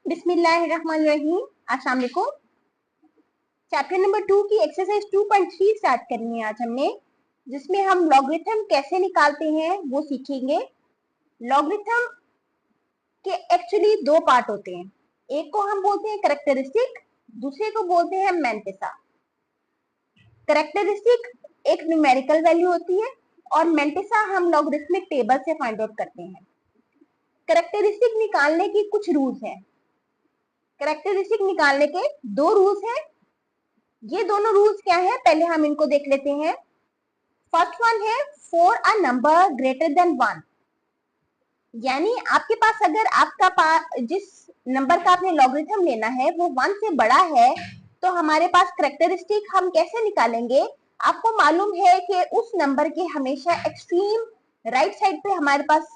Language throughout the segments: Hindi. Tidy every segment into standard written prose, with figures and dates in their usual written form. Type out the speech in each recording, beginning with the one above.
बिस्मिल्लाहिर्रहमानिर्रहीम। अस्सलाम वालेकुम। चैप्टर नंबर 2 की एक्सरसाइज 2.3 स्टार्ट करनी है आज हमने, जिसमें हम लॉगरिथम कैसे निकालते हैं वो सीखेंगे। लॉगरिथम के एक्चुअली दो पार्ट होते हैं, एक को हम बोलते हैं कैरेक्टरिस्टिक, दूसरे को बोलते हैं मैंटिसा। कैरेक्टरिस्टिक एक न्यूमेरिकल वैल्यू होती है और मैंटिसा हम लॉगरिथमिक टेबल से फाइंड आउट करते हैं। कैरेक्टरिस्टिक निकालने की कुछ रूल्स हैं। कैरेक्टरिस्टिक निकालने के दो रूल्स हैं। ये दोनों रूल्स क्या है, पहले हम इनको देख लेते हैं। फर्स्ट वन है for a number greater than 1, यानी आपके पास अगर जिस नंबर का आपने लॉगरिथम लेना है वो 1 से बड़ा है, तो हमारे पास कैरेक्टरिस्टिक हम कैसे निकालेंगे। आपको मालूम है कि उस नंबर के हमेशा एक्सट्रीम राइट साइड पे हमारे पास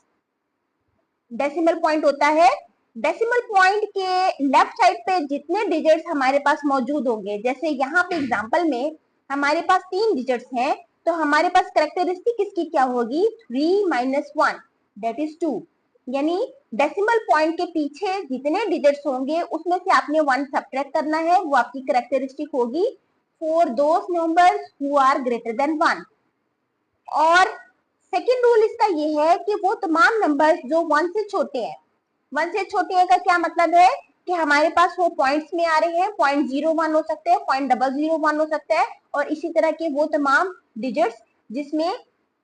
डेसिमल पॉइंट होता है। डेसिमल पॉइंट के लेफ्ट साइड पे जितने डिजिट्स हमारे पास मौजूद होंगे, जैसे यहाँ पे एग्जांपल में हमारे पास 3 डिजिट्स हैं, तो हमारे पास कैरेक्टरिस्टिक इसकी क्या होगी, 3 माइनस 1 दैट इज 2, यानी डेसिमल पॉइंट के पीछे जितने डिजिट्स होंगे उसमें से आपने 1 सब्ट्रैक्ट करना है, वो आपकी कैरेक्टरिस्टिक होगी for those numbers who are greater than 1। और सेकेंड रूल इसका ये है कि वो तमाम नंबर्स जो 1 से छोटे हैं, 1 से छोटे हैं का क्या मतलब है कि हमारे पास वो पॉइंट्स में आ रहे हैं, 0.01 हो सकते हैं, 0.001 हो सकता है, और इसी तरह के वो तमाम डिजिट्स जिसमें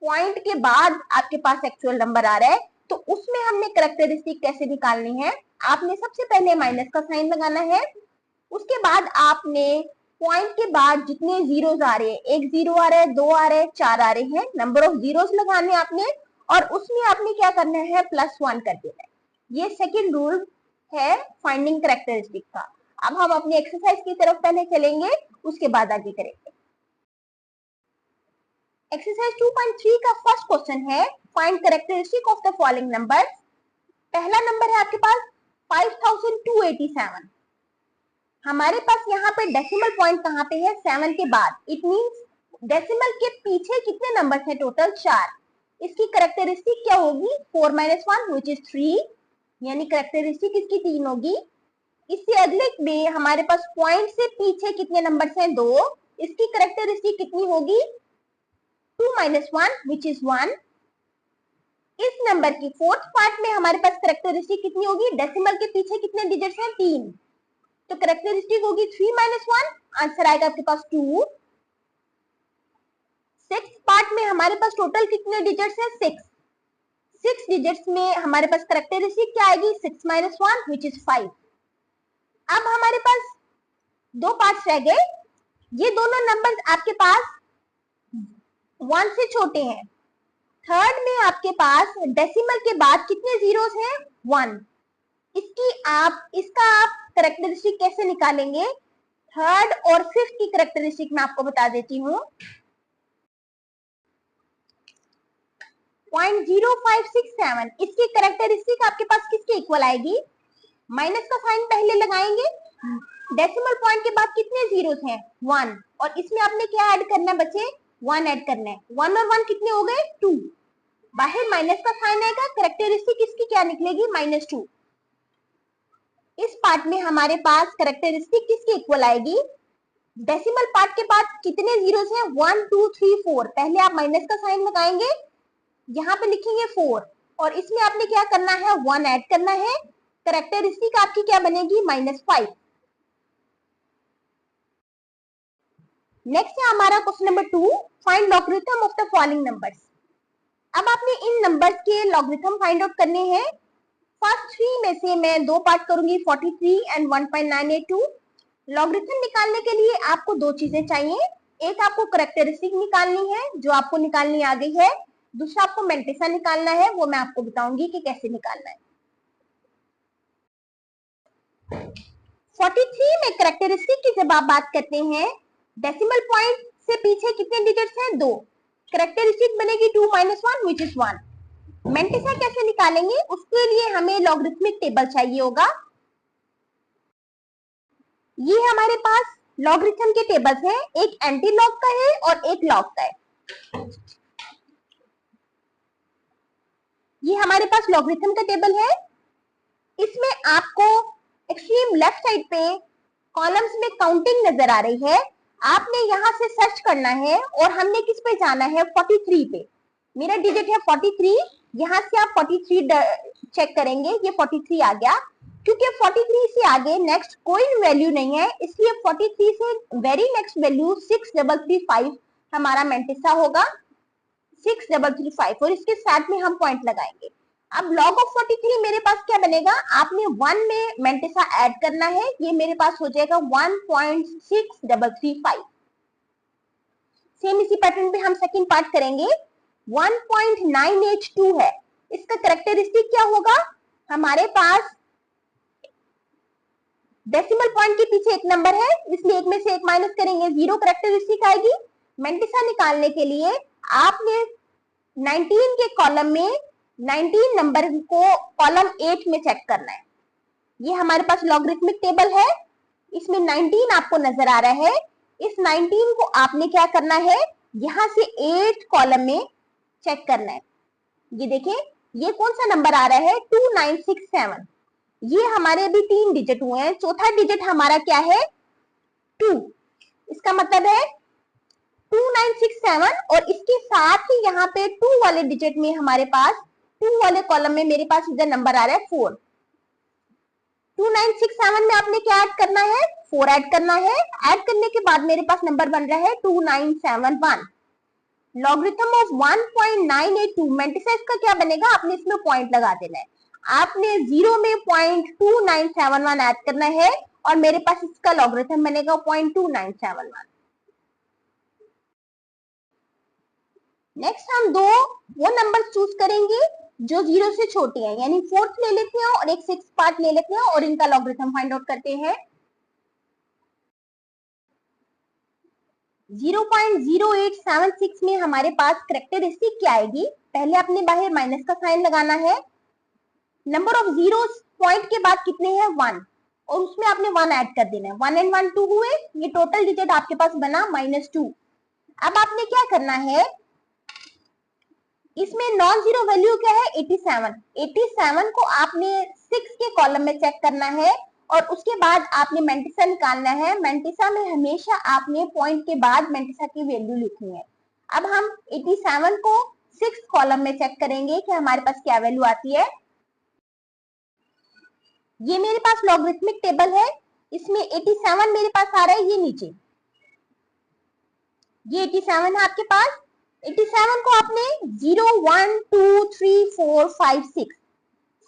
पॉइंट के बाद आपके पास एक्चुअल नंबर आ रहा है, तो उसमें हमने कैरेक्टरिस्टिक कैसे निकालनी है। आपने सबसे पहले माइनस का साइन लगाना है, उसके बाद आपने पॉइंट के बाद जितने जीरोस आ रहे हैं, 1 जीरो आ रहा है, 2 आ रहे हैं, 4 आ रहे हैं, नंबर ऑफ जीरोस लगाने आपने, और उसमें आपने क्या करना है, +1 कर देना है। ये सेकेंड रूल है फाइंडिंग कैरेक्टरिस्टिक का। अब हम अपनी एक्सरसाइज की तरफ पहले चलेंगे, उसके बाद आगे करेंगे। एक्सरसाइज 2.3 का फर्स्ट क्वेश्चन है find characteristic of the following number. पहला नंबर है आपके पास 5287। हमारे पास यहाँ पे डेसिमल पॉइंट कहाँ पे है, 7 के बाद। इट मींस डेसिमल के पीछे कितने नंबर है, टोटल 4। इसकी कैरेक्टरिस्टिक क्या होगी, 4 माइनस 1 विच इज 3, यानी कैरेक्टरिस्टिक इसकी 3 होगी। इससे अगले में हमारे पास पॉइंट से पीछे कितने नंबर हैं, 2, इसकी कैरेक्टरिस्टिक कितनी होगी, 2 माइनस 1 विच इज 1। इस नंबर की फोर्थ पार्ट में हमारे पास कैरेक्टरिस्टिक कितनी होगी, डेसिमल के पीछे कितने डिजिट्स हैं, 3, तो कैरेक्टरिस्टिक होगी 3 माइनस 1, आंसर आएगा आपके पास 2। सिक्स पार्ट में हमारे पास टोटल कितने डिजिट्स हैं, 6, 6 डिजिट्स में हमारे पास कैरेक्टरिस्टिक क्या आएगी, 6 माइनस 1 विच इज 5। अब हमारे पास दो पार्ट्स रह गए, ये दोनों नंबर्स आपके पास 1 से छोटे हैं। थर्ड में आपके पास डेसिमल के बाद कितने जीरोस हैं, 1। इसका आप कैरेक्टरिस्टिक कैसे निकालेंगे, थर्ड और फिफ्थ की कैरेक्टरिस्टिक मैं आपको बता देती हूँ। 0.0567 इसकी कैरेक्टरिस्टिक आपके पास किसके इक्वल आएगी, माइनस का साइन पहले लगाएंगे, डेसिमल पॉइंट के बाद कितने जीरोस हैं, 1, और इसमें आपने क्या ऐड करना है बच्चे, 1 ऐड करना है। 1 और 1 कितने हो गए, 2, बाहर माइनस का साइन आएगा, कैरेक्टरिस्टिक इसकी क्या निकलेगी, -2। इस पार्ट में हमारे पास कैरेक्टरिस्टिक किसके इक्वल आएगी, डेसिमल पार्ट के बाद कितने जीरोस हैं, 1 2 3 4, पहले आप माइनस का साइन लगाएंगे, यहाँ पे लिखेंगे 4, और इसमें आपने क्या करना है, 1 ऐड करना है, कैरेक्टरिस्टिक आपकी क्या बनेगी, -5। नेक्स्ट है हमारा question number 2, find logarithm of the following numbers. अब आपने इन नंबर्स के लॉगरिथम फाइंड आउट करने हैं। फर्स्ट 3 में से मैं 2 पार्ट करूंगी, 43 एंड 1.982। लॉगरिथम निकालने के लिए आपको 2 चीजें चाहिए, एक आपको कैरेक्टरिस्टिक निकालनी है जो आपको निकालनी आ गई है, दूसरा आपको मैंटिसा निकालना है, वो मैं आपको बताऊंगी कि कैसे निकालना है। 43 में कैरेक्टरिस्टिक की जब आप बात करते हैं, डेसिमल पॉइंट से पीछे कितने डिजिट्स हैं, 2, कैरेक्टरिस्टिक बनेगी 2 माइनस 1 विच इज 1। मैंटिसा कैसे निकालेंगे, उसके लिए हमें लॉगरिथमिक टेबल चाहिए होगा। ये हमारे पास लॉगरिथम के टेबल्स हैं, एक एंटी लॉग का है और एक लॉग का है। ये हमारे पास लॉगरिथम का टेबल है, इसमें आपको लेफ्ट साइड पे कॉलम्स में काउंटिंग नजर आ रही है, आपने यहाँ से सर्च करना है और हमने किस पे जाना है, 43 पे। मेरा डिजिट है 43, यहाँ से आप 43 चेक करेंगे, ये 43 आ गया। क्योंकि 43 से आगे नेक्स्ट कोई वैल्यू नहीं है, इसलिए 43 से वेरी नेक्स्ट वैल्यू 6335 हमारा मेंटिसा होगा, 6335, और इसके साथ में हम पॉइंट लगाएंगे। अब लॉग ऑफ 43 मेरे पास क्या बनेगा, आपने 1 में मेंटिसा ऐड करना है, ये मेरे पास हो जाएगा 1.6335। सेम इसी पैटर्न पे हम सेकंड पार्ट करेंगे। 1.982 है, इसका कैरेक्टरिस्टिक क्या होगा, हमारे पास डेसिमल पॉइंट के पीछे एक नंबर है, इसलिए एक में से एक माइनस करेंगे, 0 कैरेक्टरिस्टिक आएगी। मेंटिसा निकालने के लिए आपने 19 के कॉलम में 19 नंबर को कॉलम 8 में चेक करना है। ये हमारे पास लॉगरिथमिक टेबल है, इसमें 19 आपको नजर आ रहा है। इस 19 को आपने क्या करना है, यहां से 8 कॉलम में चेक करना है। ये देखिए, ये कौन सा नंबर आ रहा है, 2967। ये हमारे अभी 3 डिजिट हुए हैं, चौथा डिजिट हमारा क्या है, 2। इसका मतलब है 2967, और इसके साथ ही यहाँ पे 2 वाले डिजिट में हमारे पास 2 वाले कॉलम में मेरे पास इधर नंबर आ रहा है 4। 2967 में आपने क्या ऐड करना है, 4 ऐड करना है। ऐड करने के बाद मेरे पास नंबर बन रहा है 2971। लॉगरिथम ऑफ 1.982 मेंटिसा इसका क्या बनेगा, आपने इसमें पॉइंट लगा देना है। आपने 0 में 0.2971 ऐड करना है और मेरे पास इसका लॉगरिथम बनेगा 0.2971। नेक्स्ट हम वो नंबर चूज करेंगे जो 0 से छोटे हैं, यानी 4th ले लेते हैं और एक 6th पार्ट ले लेते हैं और इनका लॉगरिथम फाइंड आउट करते हैं। 0.0876 में हमारे पास कैरेक्टरिस्टिक क्या आएगी, पहले अपने बाहर माइनस का साइन लगाना है। नंबर ऑफ जीरो पॉइंट के बाद कितने हैं, 1, और उसमें आपने 1 ऐड कर देना है। 1 and 1 2 हुए, ये टोटल डिजिट आपके पास बना -2। अब आपने क्या करना है, इसमें नॉन जीरो वैल्यू क्या है, 87। 87 को आपने 6 के कॉलम में चेक करना है और उसके बाद आपने मेंटिसा निकालना है। मेंटिसा में हमेशा आपने पॉइंट के बाद मेंटिसा की वैल्यू लिखनी है। अब हम 87 को 6 कॉलम में चेक करेंगे कि हमारे पास क्या वैल्यू आती है। ये मेरे पास लॉगरिथमिक टेबल है, इसमें 87 मेरे पास आ रहा है, ये नीचे ये 87 है आपके पास। 87 को आपने 0 1 2 3 4 5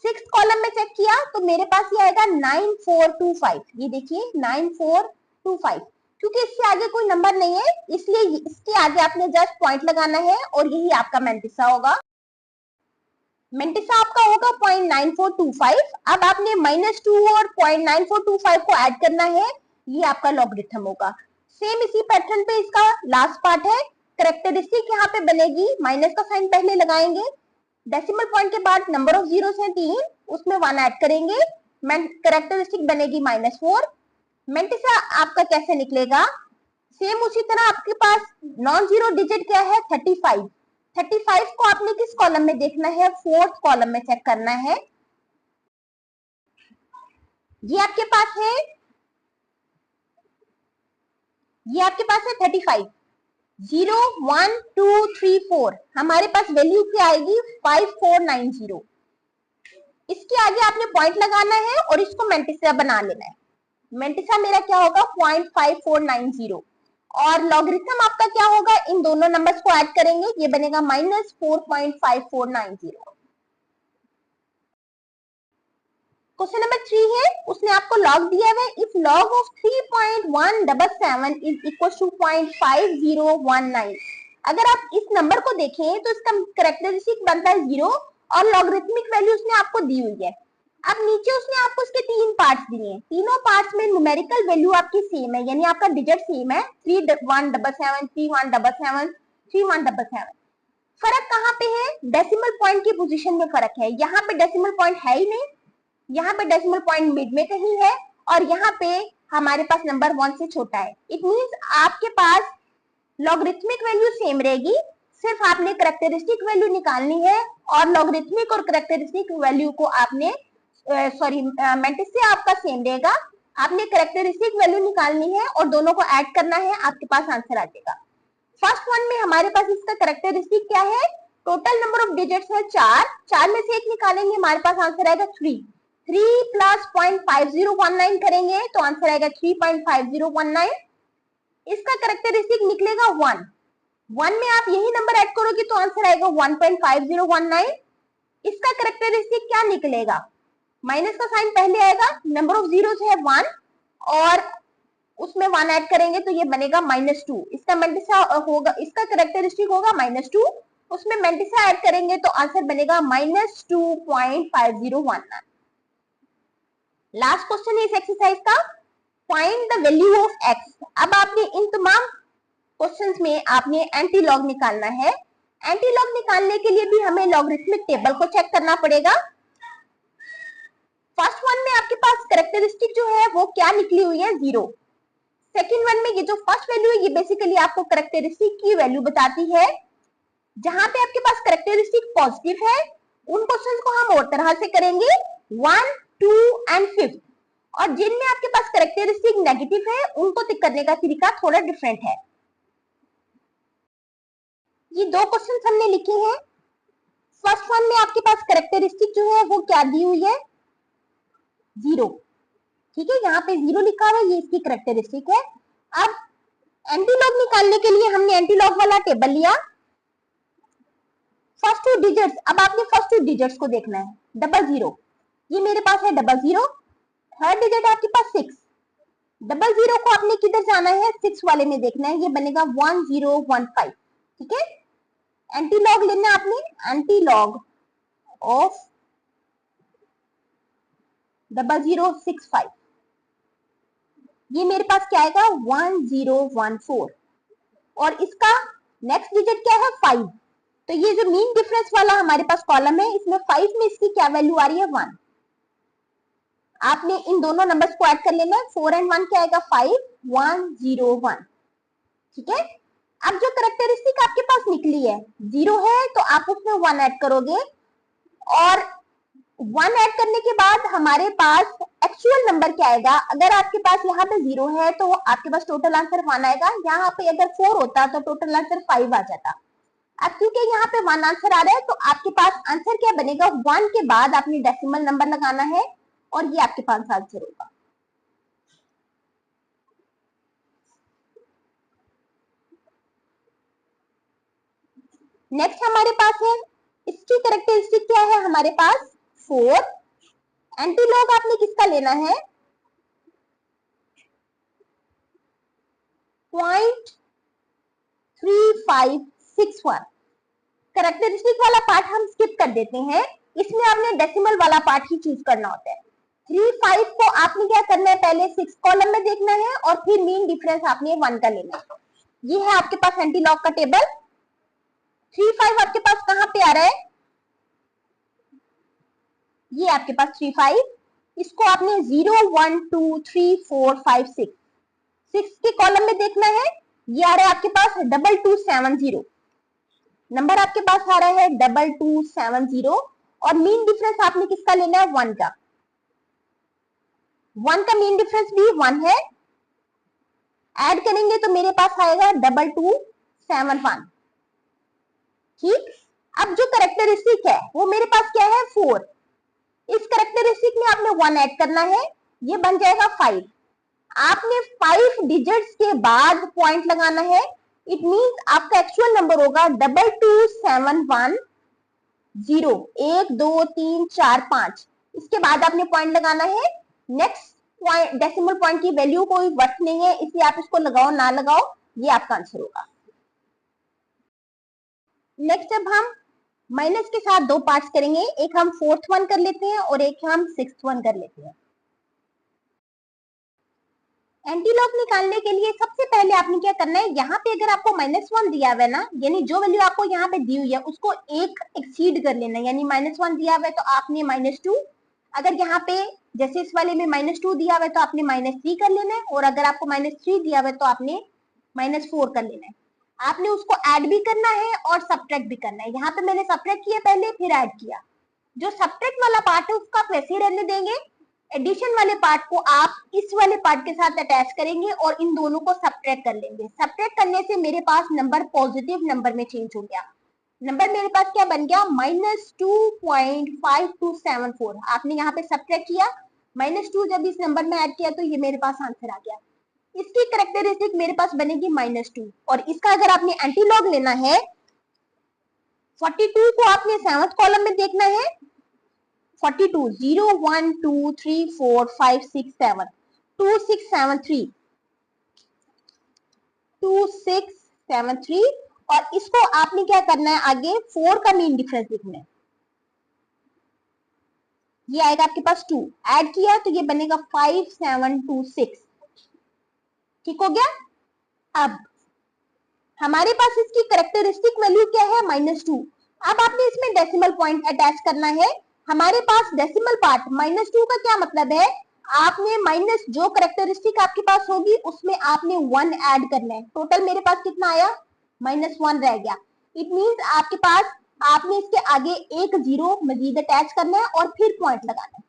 6 कॉलम में चेक किया तो मेरे पास ये आएगा 9425। ये देखिए 9425, क्योंकि इससे आगे कोई नंबर नहीं है इसलिए इसके आगे आपने जस्ट पॉइंट लगाना है और यही आपका मेंटिसा होगा। मेंटिसा आपका होगा 0.9425। अब आपने -2 और 0.9425 को ऐड करना है, ये आपका लॉगरिथम होगा। सेम इसी पैटर्न पे इसका लास्ट पार्ट है। कैरेक्टरिस्टिक यहाँ पे बनेगी, माइनस का साइन पहले लगाएंगे, डेसिमल पॉइंट के बाद नंबर ऑफ जीरो है 3, उसमें 1 ऐड करेंगे, कैरेक्टरिस्टिक बनेगी -4। मेंटिसा आपका कैसे निकलेगा, सेम उसी तरह आपके पास नॉन जीरो डिजिट क्या है, 35। 35 को आपने किस कॉलम में देखना है, 4th कॉलम में चेक करना है। ये आपके पास है, ये आपके पास है 35। 0 1 2 3 4 हमारे पास वैल्यू क्या आएगी, 5490। इसके आगे आपने पॉइंट लगाना है और इसको मेंटिसा बना लेना है। मेंटिसा मेरा क्या होगा, 0.5490, और लॉगरिथम आपका क्या होगा, इन दोनों नंबर्स को ऐड करेंगे, ये बनेगा -4.5490। क्वेश्चन नंबर 3 है, उसने आपको लॉग दिया है, if log of 3.177 is equal to 0.5019। अगर आप इस नंबर को देखें तो इसका कैरेक्टरिस्टिक बनता है 0 और लॉगरिथमिक वैल्यू उसने आपको दी हुई है। अब नीचे उसने आपको इसके 3 पार्ट्स दिए हैं, तीनों पार्ट्स में न्यूमेरिकल वैल्यू आपकी सेम है, यानी आपका डिजिट सेम है, 3177 3177 3177। फर्क कहाँ पे है, डेसिमल पॉइंट की पोजीशन में फर्क है। यहाँ पे डेसिमल पॉइंट है ही नहीं, यहाँ पे डेसिमल पॉइंट मिड में कहीं है और यहाँ पे हमारे पास नंबर 1 से छोटा है। इट मींस आपके पास लॉगरिथमिक वैल्यू सेम रहेगी, सिर्फ आपने कैरेक्टरिस्टिक वैल्यू निकालनी है और लॉगरिथमिक और कैरेक्टरिस्टिक वैल्यू को आपने मेंटिसा आपका सेम रहेगा, आपने कैरेक्टरिस्टिक वैल्यू निकालनी है और दोनों को ऐड करना है, आपके पास आंसर आ जाएगा। फर्स्ट वन में हमारे पास इसका कैरेक्टरिस्टिक क्या है, टोटल नंबर ऑफ डिजिट्स है 4, 4 में से एक निकालेंगे, हमारे पास आंसर आएगा 3, 3 प्लस 0.5019 करेंगे तो आंसर आएगा 3.5019। इसका कैरेक्टरिस्टिक निकलेगा 1, 1 में आप यही नंबर ऐड करोगे तो आंसर आएगा 1.5019। इसका कैरेक्टरिस्टिक क्या निकलेगा, माइनस का साइन पहले आएगा, नंबर ऑफ जीरोस है 1 और उसमें 1 ऐड करेंगे तो ये बनेगा -2। इसका मेंटिसा होगा, इसका कैरेक्टरिस्टिक होगा -2, उसमें मेंटिसा ऐड करेंगे तो आंसर बनेगा -2.5019। लास्ट क्वेश्चन है इस एक्सरसाइज का, find the value of x। अब आपने इन तमाम क्वेश्चंस में आपने एंटी लॉग निकालना है। एंटी लॉग निकालने के लिए भी हमें लॉगरिथमिक टेबल को चेक करना पड़ेगा। फर्स्ट वन में आपके पास कैरेक्टरिस्टिक जो है वो क्या निकली हुई है, 0। सेकेंड वन में ये जो फर्स्ट वैल्यू है ये बेसिकली आपको कैरेक्टरिस्टिक की वैल्यू बताती है। जहां पे आपके पास कैरेक्टरिस्टिक पॉजिटिव है उन क्वेश्चंस को हम और तरह से करेंगे, 1, 2 एंड 5, और जिनमें आपके पास कैरेक्टरिस्टिक नेगेटिव है उनको टिक करने का तरीका थोड़ा डिफरेंट है। ये दो क्वेश्चंस हमने लिखे हैं। फर्स्ट वन में आपके पास कैरेक्टरिस्टिक जो है वो क्या दी हुई है, 0, ठीक है, यहाँ पे 0 लिखा हुआ है, ये इसकी कैरेक्टरिस्टिक है। अब एंटीलॉग निकालने के लिए हमने एंटीलॉग वाला टेबल लिया। फर्स्ट 2 डिजिट्स, अब आपने फर्स्ट 2 डिजिट्स को देखना है, 00, ये मेरे पास है 00, थर्ड डिजिट है आपके पास 6, 00 को आपने किधर जाना है, 6 वाले में देखना है, ये बनेगा 1015, ठीक है। एंटीलॉग लेना है आपने, एंटीलॉग ऑफ 0065, ये मेरे पास क्या आएगा 1014, और इसका नेक्स्ट डिजिट क्या है 5, तो ये जो मीन डिफरेंस वाला हमारे पास कॉलम है इसमें 5 में इसकी क्या वैल्यू आ रही है 1। आपने इन दोनों नंबर्स को ऐड कर लेना है, 4 एंड 1 क्या आएगा 5, 101, ठीक है। अब जो कैरेक्टरिस्टिक आपके पास निकली है 0 है तो आप उसमें 1 ऐड करोगे, और 1 ऐड करने के बाद हमारे पास एक्चुअल नंबर क्या आएगा, अगर आपके पास यहाँ पे 0 है तो आपके पास टोटल आंसर 1 आएगा, यहाँ पे अगर 4 होता तो टोटल आंसर 5 आ जाता। अब क्योंकि यहाँ पे 1 आंसर आ रहा है तो आपके पास आंसर क्या बनेगा, 1 के बाद आपने डेसिमल नंबर लगाना है और ये आपके पास आंसर होगा। नेक्स्ट हमारे पास है, इसकी कैरेक्टरिस्टिक क्या है हमारे पास 4। एंटीलॉग आपने किसका लेना है, 0.3561। कैरेक्टरिस्टिक वाला पार्ट हम स्किप कर देते हैं, इसमें आपने डेसिमल वाला पार्ट ही चूज करना होता है। 35 को आपने क्या करना है, पहले 6 कॉलम में देखना है और फिर मीन डिफरेंस आपने 1 का लेना है। ये है आपके पास एंटीलॉग का टेबल। 35 आपके पास कहां पे आ रहा है, ये आपके पास 35, इसको आपने 0, 1, 2, 3, 4, 5, 6 के कॉलम में देखना है। ये आ रहा है आपके पास 2270, नंबर आपके पास आ रहा है 2270, और मीन डिफरेंस आपने किसका लेना है 1 का, 1 का मीन डिफरेंस भी 1 है, ऐड करेंगे तो मेरे पास आएगा 2271, ठीक। अब जो कैरेक्टरिस्टिक है वो मेरे पास क्या है 4, इस कैरेक्टरिस्टिक में आपने 1 ऐड करना है, ये बन जाएगा 5। आपने 5 डिजिट्स के बाद पॉइंट लगाना है, इट मींस आपका एक्चुअल नंबर होगा 22710, 1 2 3 4 5, इसके बाद आपने पॉइंट लगाना है। नेक्स्ट पॉइंट डेसिमल पॉइंट की वैल्यू कोई वर्थ नहीं है, इसलिए आप इसको लगाओ ना लगाओ, ये आपका आंसर होगा। नेक्स्ट अब हम माइनस के साथ 2 पार्ट्स करेंगे, एक हम 4th वन कर लेते हैं और एक हम 6th वन कर लेते हैं। एंटीलॉग निकालने के लिए सबसे पहले आपने क्या करना है, यहाँ पे अगर आपको -1 दिया हुआ है ना, यानी जो वैल्यू आपको यहाँ पे दी हुई है उसको 1 एक्सीड कर लेना है, यानी -1 दिया हुआ है तो आपने -2, अगर यहाँ पे जैसे इस वाले में -2 दिया हुआ है तो आपने -3 कर लेना है, और अगर आपको -3 दिया हुआ है तो आपने -4 कर लेना है। आपने उसको ऐड भी करना है और सब्ट्रैक्ट भी करना है। यहाँ पे मैंने सब्ट्रैक्ट किया पहले फिर ऐड किया, जो सब्ट्रैक्ट वाला पार्ट है उसका आप वैसे ही रहने देंगे, एडिशन वाले पार्ट को आप इस वाले पार्ट के साथ अटैच करेंगे और इन दोनों को सब्ट्रैक्ट कर लेंगे। सब्ट्रैक्ट करने से मेरे पास नंबर पॉजिटिव नंबर में चेंज हो गया। नंबर मेरे पास क्या बन गया, -2.5274। आपने यहाँ पे सब्ट्रैक्ट किया, -2 जब इस नंबर में ऐड किया तो ये मेरे पास आंसर आ गया। इसकी कैरेक्टरिस्टिक मेरे पास बनेगी -2, और इसका अगर आपने एंटीलॉग लेना है, 42 को आपने 7th कॉलम में देखना है। 42 0 1 2 3 4 5 6 7 2 6 7 3 2 6 7 3, और इसको आपने क्या करना है, आगे 4 का मीन डिफरेंस लिखना है। ये आएगा आपके पास 2, ऐड किया तो ये बनेगा 5726। ठीक हो गया। अब हमारे पास इसकी कैरेक्टरिस्टिक वैल्यू क्या है, -2। अब आपने इसमें डेसिमल पॉइंट अटैच करना है। हमारे पास डेसिमल पार्ट -2 का क्या मतलब है, आपने माइनस जो कैरेक्टरिस्टिक आपके पास होगी उसमें आपने 1 ऐड करना है। टोटल मेरे पास कितना आया, -1 रह गया। इट मींस आपके पास आपने इसके आगे एक 0 मजीद अटैच करना है और फिर पॉइंट लगाना है।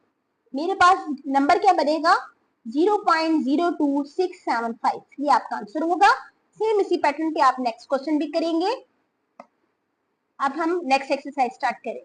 मेरे पास नंबर क्या बनेगा, 0.02675। ये आपका आंसर होगा। सेम इसी पैटर्न पे आप नेक्स्ट क्वेश्चन भी करेंगे। अब हम नेक्स्ट एक्सरसाइज स्टार्ट करें।